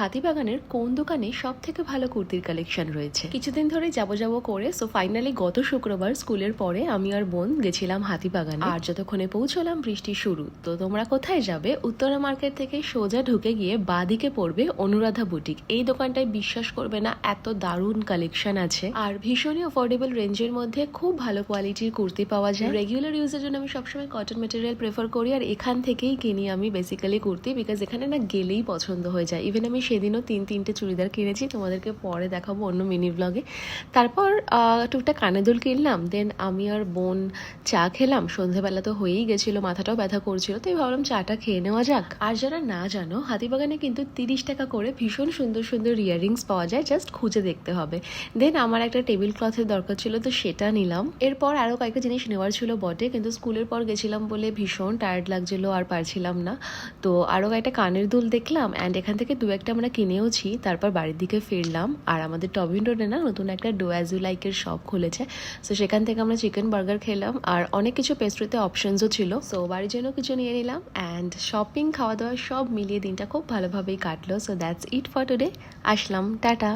হাতিবাগানের কোন দোকানে সব থেকে ভালো কুর্তির কালেকশন রয়েছে। কিছুদিন ধরে যাবো করে সো ফাইনালি গত শুক্রবার স্কুলের পরে আমি আর বোন গেছিলাম হাতিবাগানে। আর যতক্ষণে পৌঁছলাম বৃষ্টি শুরু। তো তোমরা কোথায় যাবে? উত্তরা মার্কেট থেকে সোজা ঢুকে গিয়ে বাদিকে পড়বে অনুরাধা বুটিক। এই দোকানটায় বিশ্বাস করবে না, এত দারুণ কালেকশন আছে আর ভীষণই অ্যাফোর্ডেবল রেঞ্জের মধ্যে খুব ভালো কোয়ালিটির কুর্তি পাওয়া যায়। রেগুলার ইউজের জন্য আমি সবসময় কটন মেটেরিয়াল প্রেফার করি আর এখান থেকেই কিনি আমি বেসিক্যালি কুর্তি, বিকজ এখানে না গেলেই পছন্দ হয়ে যায়। ইভেন আমি সেদিনও তিনটে চুড়িদার কিনেছি, তোমাদেরকে পরে দেখাবো অন্য মিনি ব্লগে। তারপর টুকটা কানে দুল কিনলাম, দেন আমি আর বোন চা খেলাম। সন্ধেবেলা তো হয়েই গেছিলো, মাথাটাও ব্যথা করছিল, তাই ভাবলাম চাটা খেয়ে নেওয়া যাক। আর যারা না জানো, হাতিবাগানে কিন্তু 30 টাকা করে ভীষণ সুন্দর সুন্দর ইয়াররিংস পাওয়া যায়, জাস্ট খুঁজে দেখতে হবে। দেন আমার একটা টেবিল ক্লথের দরকার ছিল, তো সেটা নিলাম। এরপর আরও কয়েকটা জিনিস নেওয়ার ছিল বটে, কিন্তু স্কুলের পর গেছিলাম বলে ভীষণ টায়ার্ড লাগছিল আর পারছিলাম না। তো আরও কয়েকটা কানের দুল দেখলাম অ্যান্ড এখান থেকে দু একটা আমরা কিনেওছি। তারপর বাড়ির দিকে ফিরলাম আর আমাদের টবিন রোডে না নতুন একটা ডো অ্যাজ ইউ লাইকের শপ খুলেছে, সো সেখান থেকে আমরা চিকেন বার্গার খেলাম আর অনেক কিছু পেস্ট্রিতে অপশনসও ছিল। সো বাড়ির জন্য কিছু নিয়ে নিলাম অ্যান্ড শপিং খাওয়া দাওয়া সব মিলিয়ে দিনটা খুব ভালোভাবেই কাটলো। So that's it for today. Aslam, tata.